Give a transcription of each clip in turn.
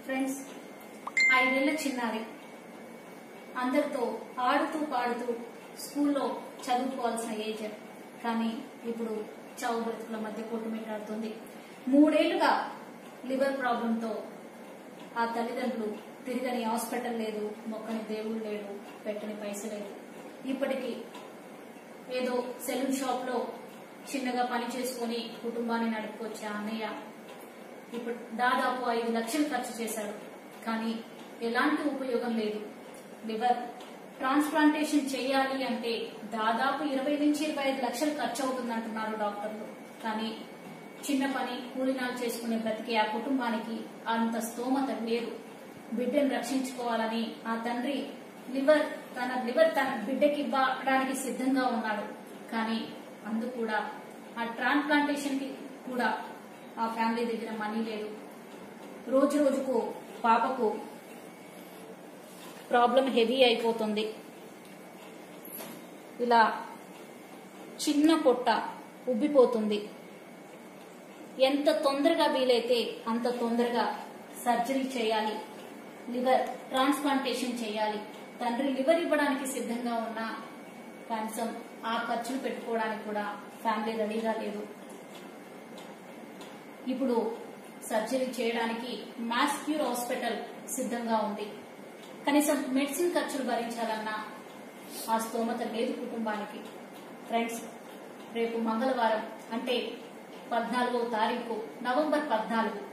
Friends, 5 ఏళ్ల చిన్నారి అందరితో ఆడుతూ పాడుతూ స్కూల్లో చదువుకోవాల్సిన ఏజ్. కానీ ఇప్పుడు చావు బ్రతుకుల మధ్య కొట్టుమిట్టాడుతుంది. 3 ఏళ్లుగా లివర్ ప్రాబ్లంతో ఆ తల్లిదండ్రులు తిరగని హాస్పిటల్ లేదు, మొక్కని దేవుడు లేడు, పెట్టని పైసలు లేదు. ఇప్పటికీ ఏదో సెలూన్ షాప్ లో చిన్నగా పని చేసుకుని కుటుంబాన్ని నడుపుకొచ్చే అన్నయ్య ఇప్పుడు దాదాపు 5 లక్షలు ఖర్చు చేశాడు. కానీ ఎలాంటి ఉపయోగం లేదు. లివర్ ట్రాన్స్ప్లాంటేషన్ చేయాలి అంటే దాదాపు 20 నుంచి 25 లక్షలు ఖర్చు అవుతుందంటున్నారు డాక్టర్లు. కానీ చిన్న పని కూలినాలు చేసుకునే బ్రతికి ఆ కుటుంబానికి అంత స్తోమత లేదు. బిడ్డను రక్షించుకోవాలని ఆ తండ్రి తన లివర్ తన బిడ్డకి ఇవ్వడానికి సిద్ధంగా ఉన్నాడు. కానీ అందుకు కూడా ఆ ట్రాన్స్ప్లాంటేషన్ కి కూడా ఆ ఫ్యామిలీ దగ్గర మనీ లేదు. రోజు రోజుకు పాపకు ప్రాబ్లం హెవీ అయిపోతుంది. ఇలా చిన్న పొట్ట ఉబ్బిపోతుంది. ఎంత తొందరగా వీలైతే అంత తొందరగా సర్జరీ చేయాలి, లివర్ ట్రాన్స్ప్లాంటేషన్ చేయాలి. తండ్రి లివర్ ఇవ్వడానికి సిద్ధంగా ఉన్నా కనీసం ఆ ఖర్చులు పెట్టుకోవడానికి కూడా ఫ్యామిలీ రెడీగా లేదు. ఇప్పుడు సర్జరీ చేయడానికి మాస్ క్యూర్ హాస్పిటల్ సిద్ధంగా ఉంది. కనీసం మెడిసిన్ ఖర్చులు భరించాలన్నా ఆ స్తోమత లేదు కుటుంబానికి. ఫ్రెండ్స్, రేపు మంగళవారం అంటే 14వ తారీఖు నవంబర్ 14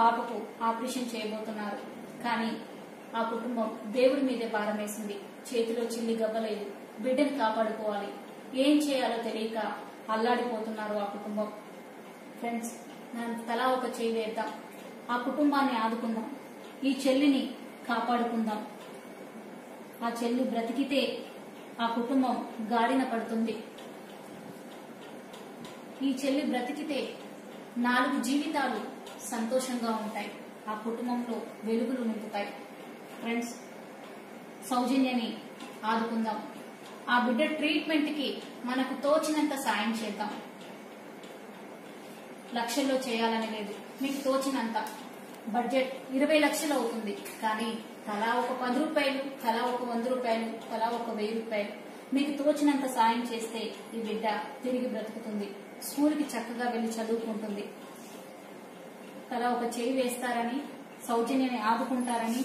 పాపకు ఆపరేషన్ చేయబోతున్నారు. కానీ ఆ కుటుంబం దేవుడి మీదే భారం వేసింది. చేతిలో చిల్లి గవ్వలేదు. బిడ్డని కాపాడుకోవాలి. ఏం చేయాలో తెలియక అల్లాడిపోతున్నారు ఆ కుటుంబం. ఫ్రెండ్స్, మనం తలా ఒక చేయి వేద్దాం. ఆ కుటుంబాన్ని ఆదుకుందాం. ఈ చెల్లిని కాపాడుకుందాం. ఆ చెల్లి బ్రతికితే ఆ కుటుంబం గాడిన పడుతుంది. ఈ చెల్లి బ్రతికితే 4 జీవితాలు సంతోషంగా ఉంటాయి. ఆ కుటుంబంలో వెలుగులు నింపుతాయి. ఫ్రెండ్స్, సౌజన్యని ఆదుకుందాం. ఆ బిడ్డ ట్రీట్మెంట్ కి మనకు తోచినంత సాయం చేద్దాం. లక్షల్లో చేయాలని లేదు, మీకు తోచినంత. బడ్జెట్ 20 లక్షలు అవుతుంది. కానీ తలా ఒక 10 రూపాయలు, తలా ఒక 100 రూపాయలు, తలా ఒక 1000 రూపాయలు మీకు తోచినంత సాయం చేస్తే ఈ బిడ్డ తిరిగి బ్రతుకుతుంది. స్కూల్కి చక్కగా వెళ్లి చదువుకుంటుంది. తలా ఒక చేయి వేస్తారని, సౌజన్యాన్ని ఆదుకుంటారని,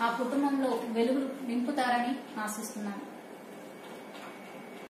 ఆ కుటుంబంలో వెలుగులు నింపుతారని ఆశిస్తున్నాను.